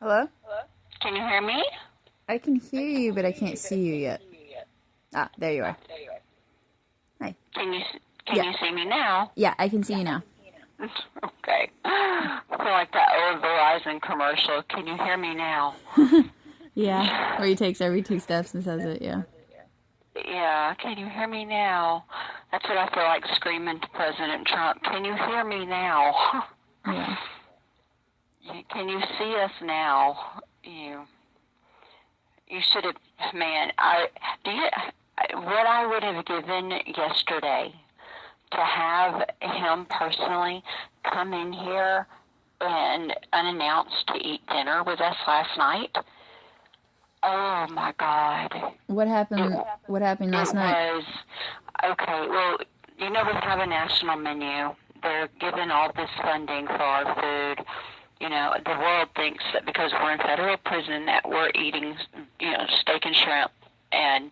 Hello? Can you hear me? I can hear you, but I can't see you yet. Ah, there you are. Hi. Can you can Yeah, you see me now? yeah, I can see you now. Okay. I feel like that old Verizon commercial. Can you hear me now? Yeah, where he takes every two steps and says it, yeah. Yeah, can you hear me now? That's what I feel like screaming to President Trump. Can you hear me now? Yeah. Can you see us now? You should have, man. What I would have given yesterday to have him personally come in here and unannounced to eat dinner with us last night. Oh my God. What It, happened what happened it last night? was, okay, well, we have a national menu. They're giving all this funding for our food. The world thinks that because we're in federal prison that we're eating, steak and shrimp. And,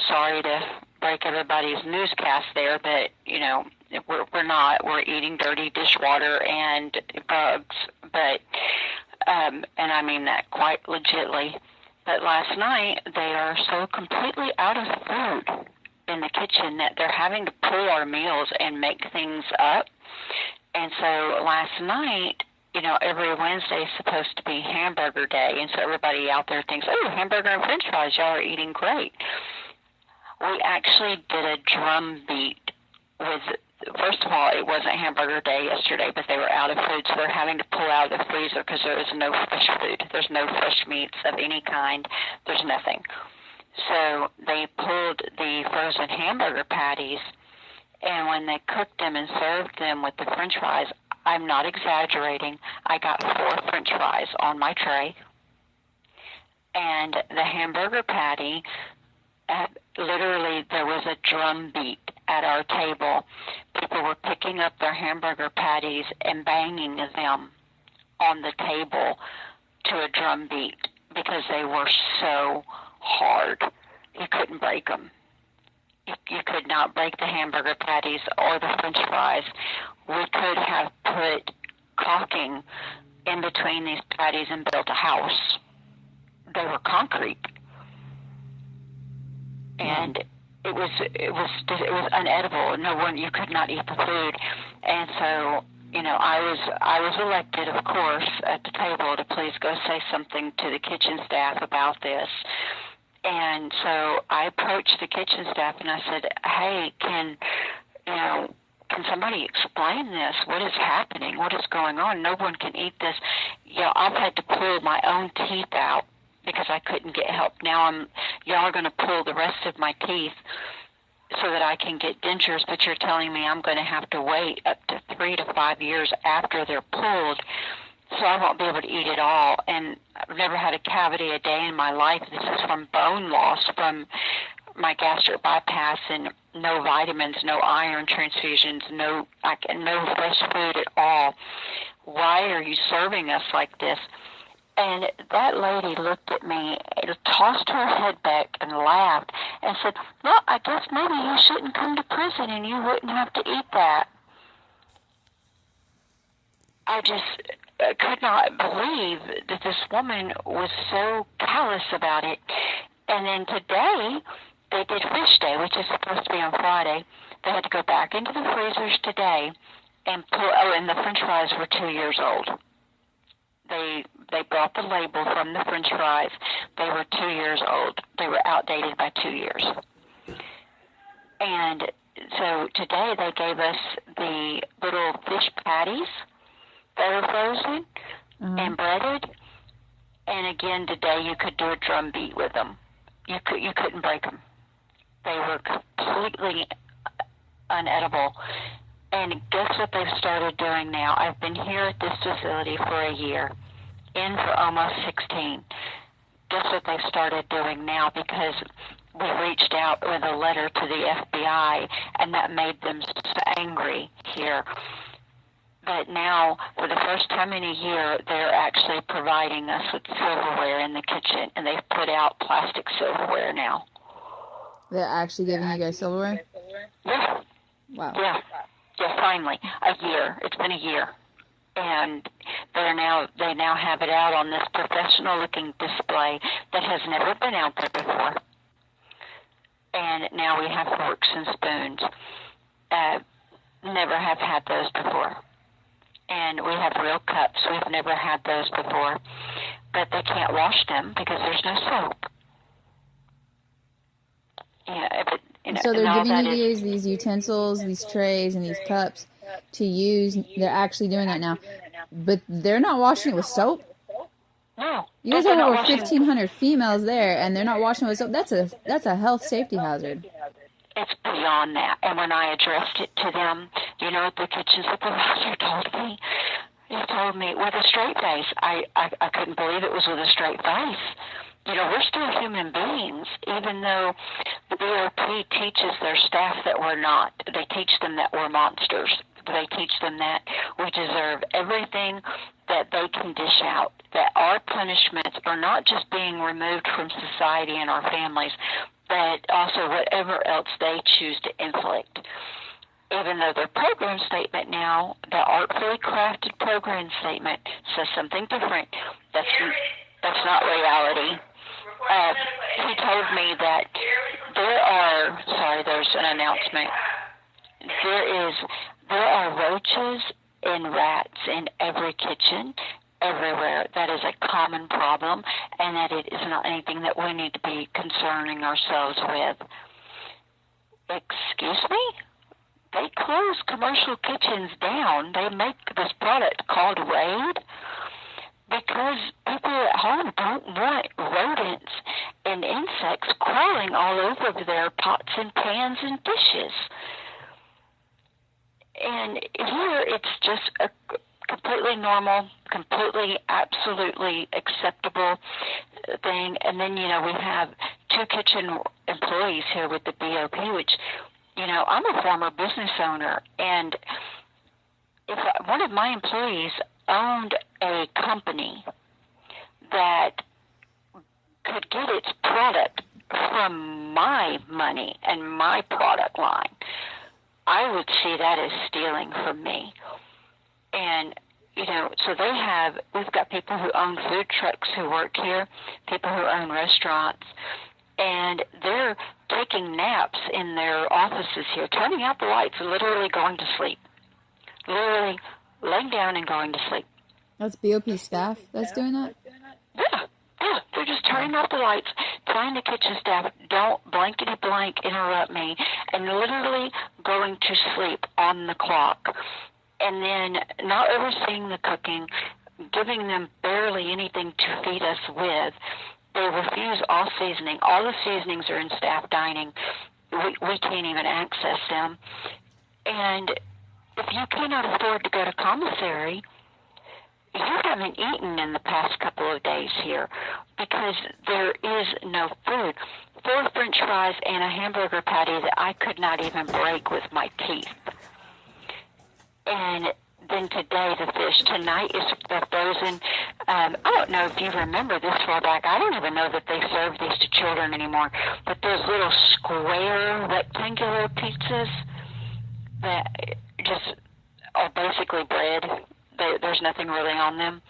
sorry to break everybody's newscast there, but, we're not. We're eating dirty dishwater and bugs. But, and I mean that quite legitly. But last night, they are so completely out of food in the kitchen that they're having to pull our meals and make things up. And so last night, every Wednesday is supposed to be hamburger day. And so everybody out there thinks, oh, hamburger and french fries, y'all are eating great. We actually did a drum beat with, first of all, it wasn't hamburger day yesterday, but they were out of food, so they're having to pull out of the freezer because there is no fresh food. There's no fresh meats of any kind. There's nothing. So they pulled the frozen hamburger patties, and when they cooked them and served them with the french fries, I'm not exaggerating, I got 4 french fries on my tray. And the hamburger patty, literally there was a drum beat at our table. People were picking up their hamburger patties and banging them on the table to a drum beat because they were so hard. You couldn't break them. You could not break the hamburger patties or the french fries. We could have put caulking in between these patties and built a house. They were concrete. And it was unedible. No one, you could not eat the food. And so, I was elected, of course, at the table to please go say something to the kitchen staff about this. And so I approached the kitchen staff and I said, hey, can somebody explain this? What is happening? What is going on? No one can eat this. I've had to pull my own teeth out because I couldn't get help. Now y'all are going to pull the rest of my teeth so that I can get dentures, but you're telling me I'm going to have to wait up to 3 to 5 years after they're pulled, so I won't be able to eat it all. And I've never had a cavity a day in my life. This is from bone loss, from my gastric bypass, and no vitamins, no iron transfusions, no fresh food at all. Why are you serving us like this? And that lady looked at me, tossed her head back and laughed and said, well, I guess maybe you shouldn't come to prison and you wouldn't have to eat that. I just could not believe that this woman was so callous about it. And then today, they did fish day, which is supposed to be on Friday. They had to go back into the freezers today and and the french fries were 2 years old. They brought the label from the french fries. They were 2 years old. They were outdated by 2 years. And so today they gave us the little fish patties that were frozen and breaded. And again, today you could do a drum beat with them. You couldn't break them. They were completely unedible. And guess what they've started doing now? I've been here at this facility for a year, in for almost 16. Guess what they've started doing now? Because we reached out with a letter to the FBI, and that made them so angry here. But now, for the first time in a year, they're actually providing us with silverware in the kitchen, and they've put out plastic silverware now. They're actually giving you guys silverware? Yeah. Wow. Yeah, finally. A year. It's been a year. and they now have it out on this professional looking display that has never been out there before. And now we have forks and spoons. Never have had those before. And we have real cups. We've never had those before. But they can't wash them because there's no soap. So they're giving you these utensils, these trays, and these cups to use. They're actually doing that now. But they're not washing it with soap? No. You guys have over 1,500 females there, and they're not washing it with soap. That's a health safety hazard. It's beyond that. And when I addressed it to them, the kitchen supervisor told me, with a straight face. I couldn't believe it was with a straight face. We're still human beings, even though the BOP teaches their staff that we're not. They teach them that we're monsters. They teach them that we deserve everything that they can dish out, that our punishments are not just being removed from society and our families, but also whatever else they choose to inflict. Even though their program statement now, the artfully crafted program statement, says something different. That's not reality. He told me that there's an announcement. There are roaches and rats in every kitchen, everywhere. That is a common problem, and that it is not anything that we need to be concerning ourselves with. Excuse me? They close commercial kitchens down. They make this product called Raid because people at home don't want rodents and insects crawling all over their pots and pans and dishes. And here it's just a completely normal, completely, absolutely acceptable thing. And then, we have 2 kitchen employees here with the BOP, which, I'm a former business owner. And if one of my employees owned a company that could get its product from my money and my product line, I would see that as stealing from me. And, so we've got people who own food trucks who work here, people who own restaurants, and they're taking naps in their offices here, turning out the lights, literally going to sleep. Literally laying down and going to sleep. That's BOP staff that's doing that? Yeah. They're just turning off the lights, telling the kitchen staff, don't blankety blank interrupt me, and literally going to sleep on the clock. And then not overseeing the cooking, giving them barely anything to feed us with. They refuse all seasoning. All the seasonings are in staff dining. We can't even access them. And if you cannot afford to go to commissary, you haven't eaten in the past couple of days here because there is no food. 4 French fries and a hamburger patty that I could not even break with my teeth. And then today, the fish. Tonight is the frozen. I don't know if you remember this far back. I don't even know that they serve these to children anymore. But those little square, rectangular pizzas that just are basically bread. There's nothing really on them.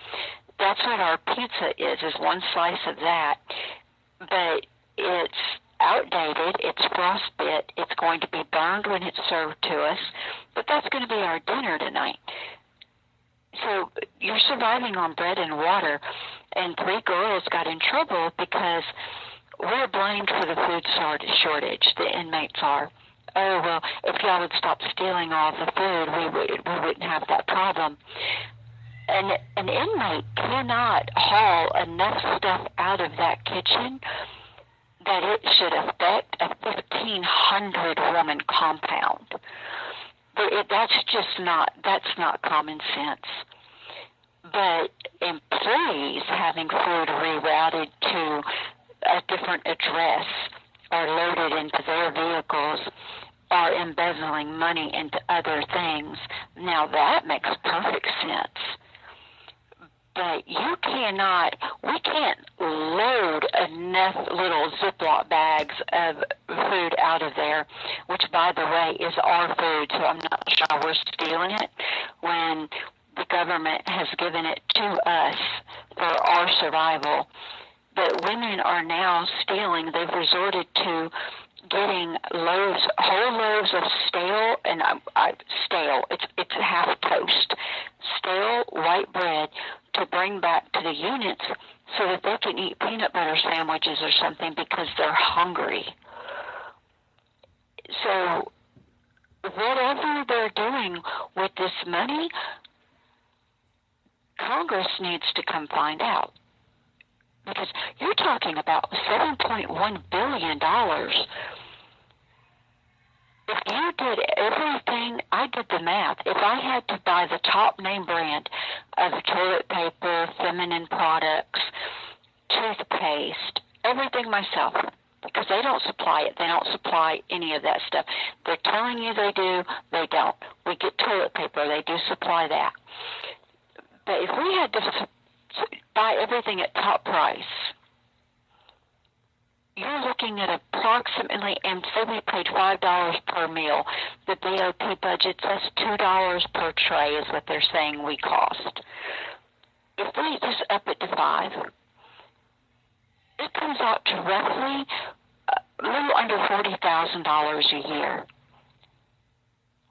That's what our pizza is one slice of that. But it's outdated, it's frostbit, it's going to be burned when it's served to us, but that's going to be our dinner tonight. So you're surviving on bread and water, and 3 girls got in trouble because we're blamed for the food shortage, the inmates are. Oh, well, if y'all would stop stealing all the food, we wouldn't have that problem. And an inmate cannot haul enough stuff out of that kitchen that it should affect a 1,500-woman compound. That's not common sense. But employees having food rerouted to a different address or loaded into their vehicles or embezzling money into other things, now that makes perfect sense. But we can't load enough little Ziploc bags of food out of there, which, by the way, is our food, so I'm not sure we're stealing it, when the government has given it to us for our survival. But women are now stealing. They've resorted to getting loaves, whole loaves of stale, and stale, it's half toast, stale white bread to bring back to the units so that they can eat peanut butter sandwiches or something because they're hungry. So whatever they're doing with this money, Congress needs to come find out. Because you're talking about $7.1 billion. If you did everything, I did the math. If I had to buy the top name brand of toilet paper, feminine products, toothpaste, everything myself, because they don't supply it. They don't supply any of that stuff. They're telling you they do. They don't. We get toilet paper. They do supply that. But if we had to buy everything at top price, you're looking at approximately, and say we paid $5 per meal, the BOP budget says $2 per tray is what they're saying we cost. If we just up it to $5, it comes out to roughly a little under $40,000 a year.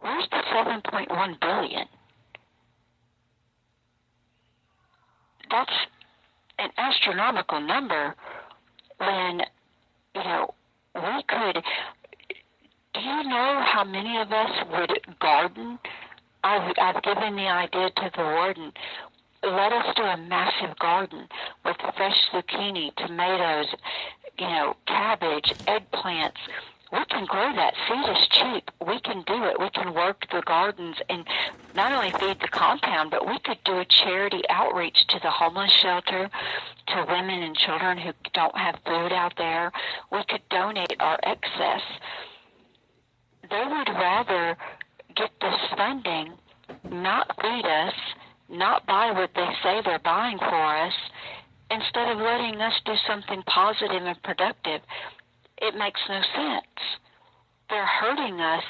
Where's the $7.1 billion? That's an astronomical number when, we could. Do you know how many of us would garden? I've given the idea to the warden. Let us do a massive garden with fresh zucchini, tomatoes, cabbage, eggplants. We can grow that. Seed is cheap. We can do it. We can work the gardens and not only feed the compound, but we could do a charity outreach to the homeless shelter, to women and children who don't have food out there. We could donate our excess. They would rather get this funding, not feed us, not buy what they say they're buying for us, instead of letting us do something positive and productive. It makes no sense. They're hurting us,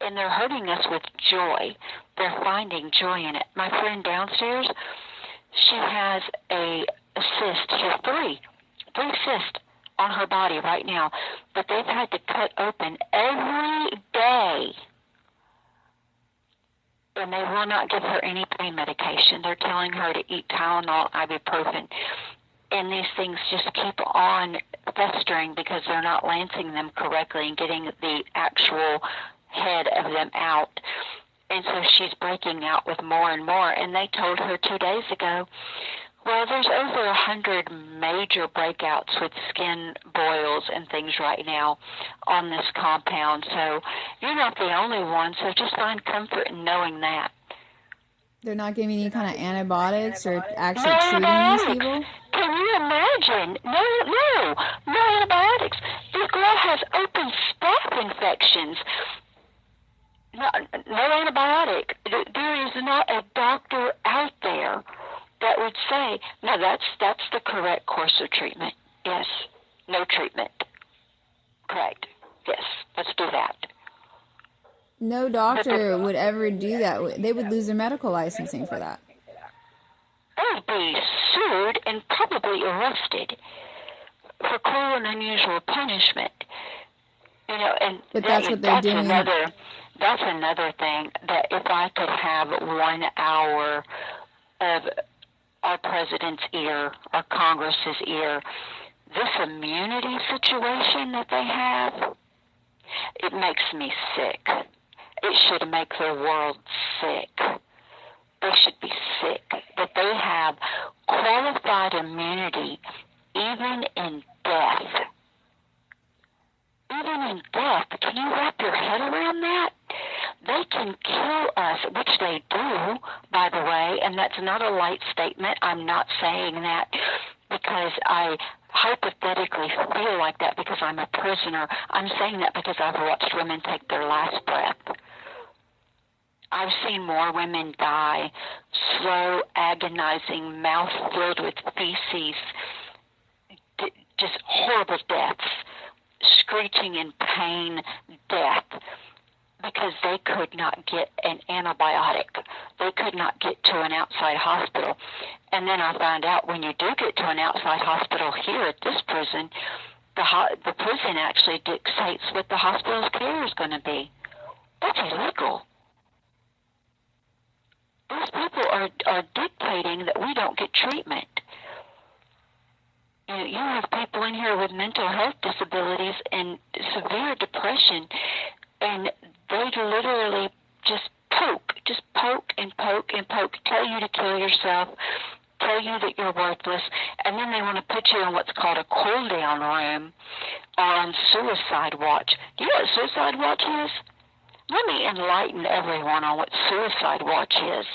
and they're hurting us with joy. They're finding joy in it. My friend downstairs, she has a cyst. She has three cysts on her body right now, but they've had to cut open every day, and they will not give her any pain medication. They're telling her to eat Tylenol, ibuprofen. And these things just keep on festering because they're not lancing them correctly and getting the actual head of them out. And so she's breaking out with more and more. And they told her 2 days ago, well, there's over 100 major breakouts with skin boils and things right now on this compound. So you're not the only one. So just find comfort in knowing that. They're not giving any kind of antibiotics or actually treating these people? Can you imagine? No antibiotics. This girl has open staph infections. No antibiotic. There is not a doctor out there that would say, no, that's the correct course of treatment. Yes. No treatment. Correct. Yes. Let's do that. No doctor would ever do that. They would lose their medical licensing for that. They would be sued and probably arrested for cruel and unusual punishment. But that's what they're doing. That's another thing, that if I could have 1 hour of our president's ear, our Congress's ear, this immunity situation that they have, it makes me sick. It should make the world sick. They should be sick that they have qualified immunity even in death. Even in death, can you wrap your head around that? They can kill us, which they do, by the way, and that's not a light statement. I'm not saying that because I hypothetically feel like that because I'm a prisoner. I'm saying that because I've watched women take their last breath. I've seen more women die, slow, agonizing, mouth filled with feces, just horrible deaths, screeching in pain death, because they could not get an antibiotic. they could not get to an outside hospital. And then I found out when you do get to an outside hospital here at this prison, the prison actually dictates what the hospital's care is going to be. That's illegal. Those people are dictating that we don't get treatment. You have people in here with mental health disabilities and severe depression, and they literally just poke and poke, tell you to kill yourself, tell you that you're worthless, and then they want to put you in what's called a cool-down room or on suicide watch. Do you know what suicide watch is? Let me enlighten everyone on what suicide watch is.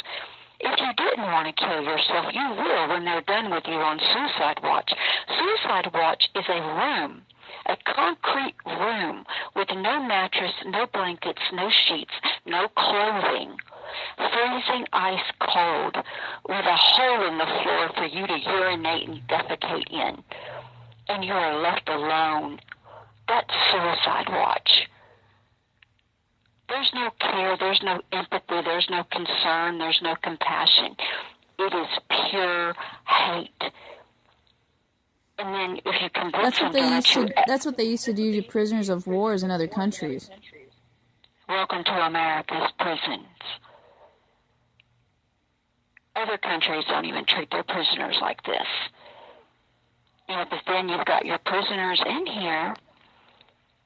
If you didn't want to kill yourself, you will when they're done with you on suicide watch. Suicide watch is a room, a concrete room with no mattress, no blankets, no sheets, no clothing, freezing ice cold, with a hole in the floor for you to urinate and defecate in. And you are left alone. That's suicide watch. There's no care, there's no empathy, there's no concern, there's no compassion. It is pure hate. And then if you convince that's what they used to do to prisoners of wars in other countries. Welcome to America's prisons. Other countries don't even treat their prisoners like this. But then you've got your prisoners in here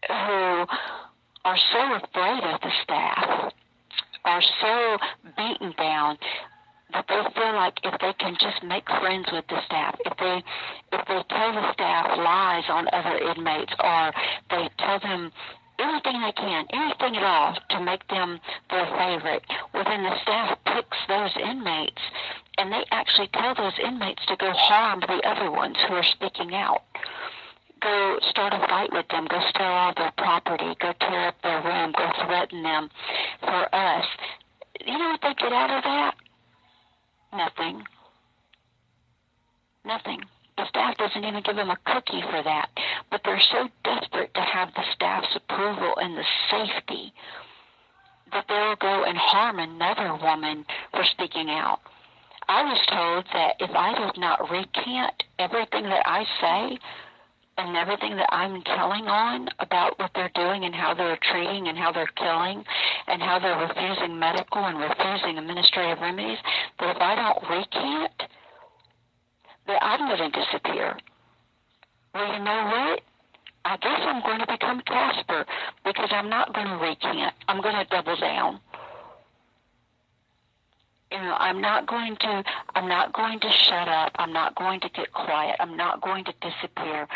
who are so afraid of the staff, are so beaten down that they feel like if they can just make friends with the staff, if they tell the staff lies on other inmates, or they tell them anything they can, anything at all to make them their favorite, well then the staff picks those inmates, and they actually tell those inmates to go harm the other ones who are speaking out. Go start a fight with them, go steal all their property, go tear up their room, go threaten them for us. You know what they get out of that? Nothing. Nothing. The staff doesn't even give them a cookie for that. But they're so desperate to have the staff's approval and the safety that they'll go and harm another woman for speaking out. I was told that if I did not recant everything that I say and everything that I'm telling on about what they're doing and how they're treating and how they're killing and how they're refusing medical and refusing administrative remedies, that if I don't recant, that I'm going to disappear. Well, you know what? I guess I'm going to become Casper because I'm not going to recant. I'm going to double down. I'm not going to shut up. I'm not going to get quiet. I'm not going to disappear.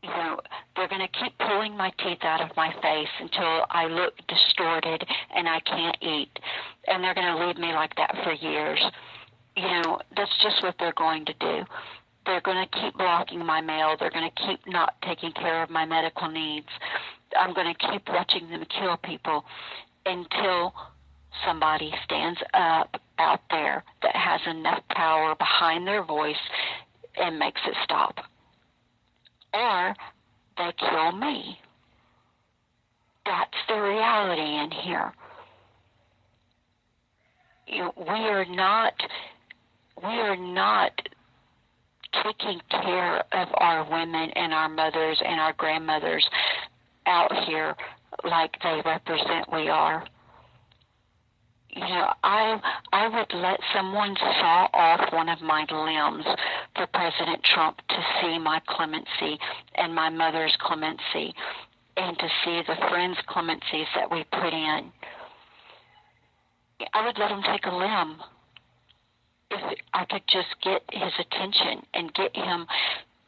They're going to keep pulling my teeth out of my face until I look distorted and I can't eat. And they're going to leave me like that for years. That's just what they're going to do. They're going to keep blocking my mail. They're going to keep not taking care of my medical needs. I'm going to keep watching them kill people until somebody stands up out there that has enough power behind their voice and makes it stop. Or they kill me. That's the reality in here. We are not taking care of our women and our mothers and our grandmothers out here like they represent we are. I would let someone saw off one of my limbs for President Trump to see my clemency and my mother's clemency and to see the friends' clemencies that we put in. I would let him take a limb if I could just get his attention and get him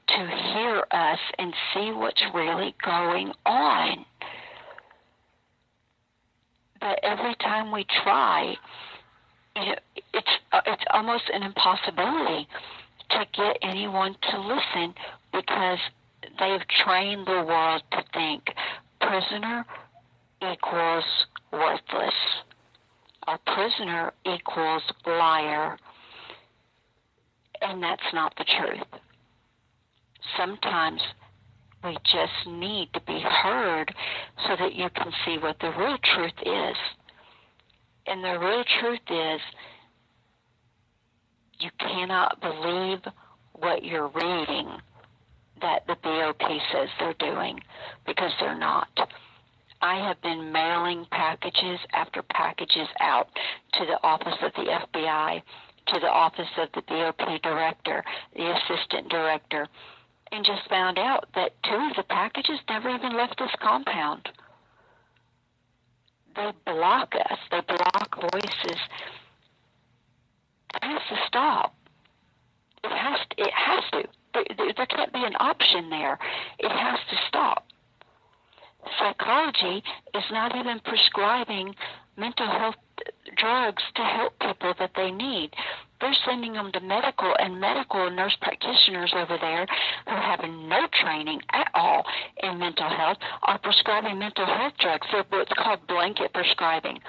to hear us and see what's really going on. But every time we try, it's almost an impossibility to get anyone to listen because they've trained the world to think prisoner equals worthless. A prisoner equals liar. And that's not the truth. Sometimes we just need to be heard so that you can see what the real truth is. And the real truth is, you cannot believe what you're reading that the BOP says they're doing, because they're not. I have been mailing packages after packages out to the office of the FBI, to the office of the BOP director, the assistant director, and just found out that 2 of the packages never even left this compound. They block us. They block voices. It has to stop. It has to. There can't be an option there. It has to stop. Psychology is not even prescribing mental health drugs to help people that they need. They're sending them to medical and nurse practitioners over there who have no training at all in mental health are prescribing mental health drugs. They're what's called blanket prescribing.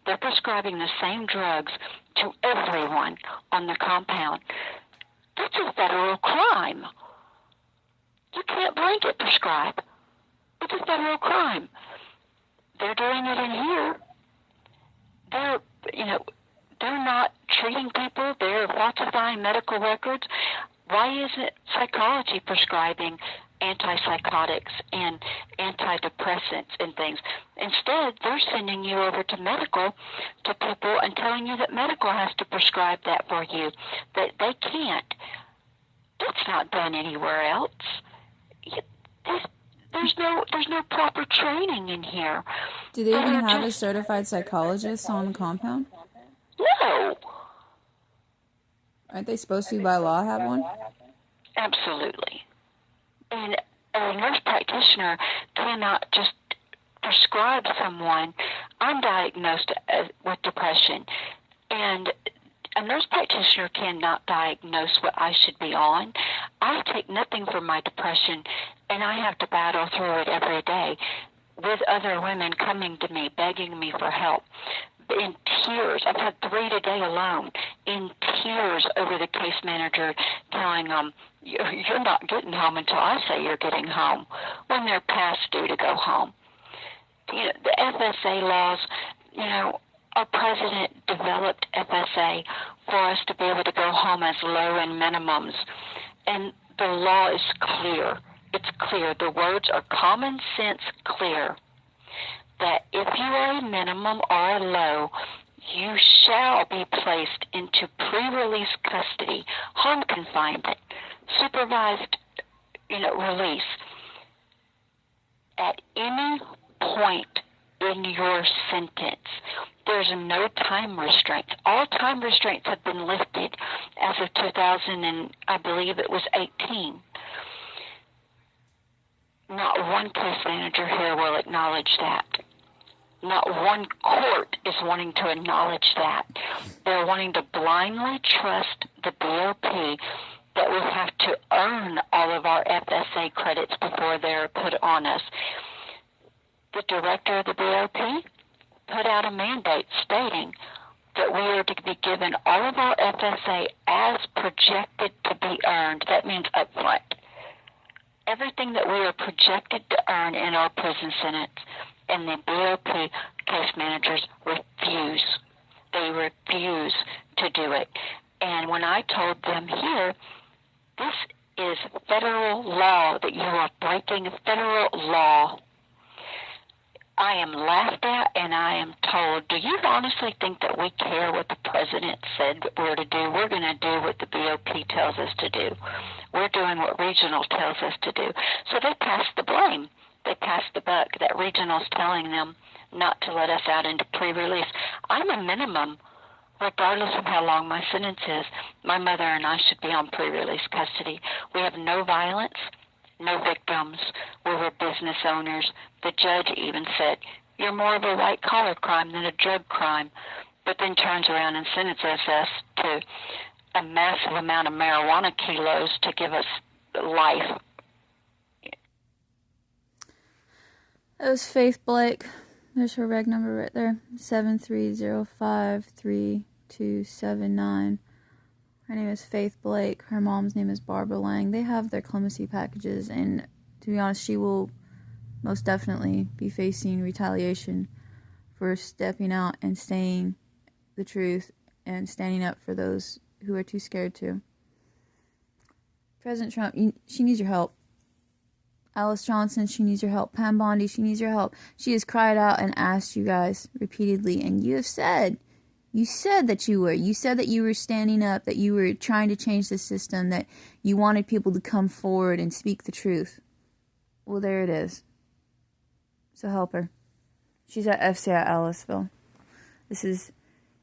They're prescribing the same drugs to everyone on the compound. That's a federal crime. You can't blanket prescribe. It's a federal crime. They're doing it in here. They're not treating people. They're falsifying medical records. Why isn't psychology prescribing antipsychotics and antidepressants and things? Instead, they're sending you over to medical, to people, and telling you that medical has to prescribe that for you, that they can't. That's not done anywhere else. There's no proper training in here. Do they even have a certified psychologist on the compound? No. Aren't they supposed to, by law, have one? Absolutely. And a nurse practitioner cannot just prescribe someone. I'm diagnosed with depression, and a nurse practitioner cannot diagnose what I should be on. I take nothing for my depression, and I have to battle through it every day with other women coming to me, begging me for help. In tears. I've had 3 today alone, in tears over the case manager telling them, you're not getting home until I say you're getting home, when they're past due to go home. The FSA laws, our president developed FSA for us to be able to go home as low and minimums. And the law is clear. It's clear. The words are common sense clear. That if you are a minimum or a low, you shall be placed into pre-release custody, home confinement, supervised, release at any point in your sentence. There's no time restraints. All time restraints have been lifted as of 2000, and I believe it was 18. Not one case manager here will acknowledge that. Not one court is wanting to acknowledge that. They're wanting to blindly trust the BOP that we have to earn all of our FSA credits before they're put on us. The director of the BOP put out a mandate stating that we are to be given all of our FSA as projected to be earned. That means upfront. Everything that we are projected to earn in our prison sentence. And the BOP case managers refuse. They refuse to do it. And when I told them here, this is federal law, that you are breaking federal law, I am laughed at and I am told, do you honestly think that we care what the president said we're to do? We're going to do what the BOP tells us to do. We're doing what regional tells us to do. So they pass the blame. They pass the buck. That regional's telling them not to let us out into pre-release. I'm a minimum, regardless of how long my sentence is. My mother and I should be on pre-release custody. We have no violence, no victims. We were business owners. The judge even said, you're more of a white-collar crime than a drug crime, but then turns around and sentences us to a massive amount of marijuana kilos to give us life. That was Faith Blake. There's her reg number right there. 73053279. Her name is Faith Blake. Her mom's name is Barbara Lang. They have their clemency packages, and to be honest, she will most definitely be facing retaliation for stepping out and saying the truth and standing up for those who are too scared to. President Trump, she needs your help. Alice Johnson, she needs your help. Pam Bondi, she needs your help. She has cried out and asked you guys repeatedly, and you have said, that you were. You said that you were standing up, that you were trying to change the system, that you wanted people to come forward and speak the truth. Well, there it is. So help her. She's at FCI at Aliceville. This is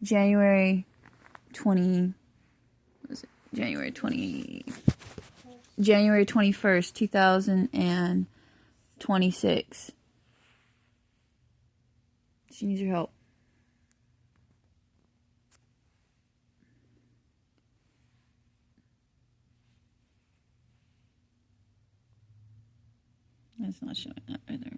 January 21st, 2026. She needs your help. That's not showing up right there.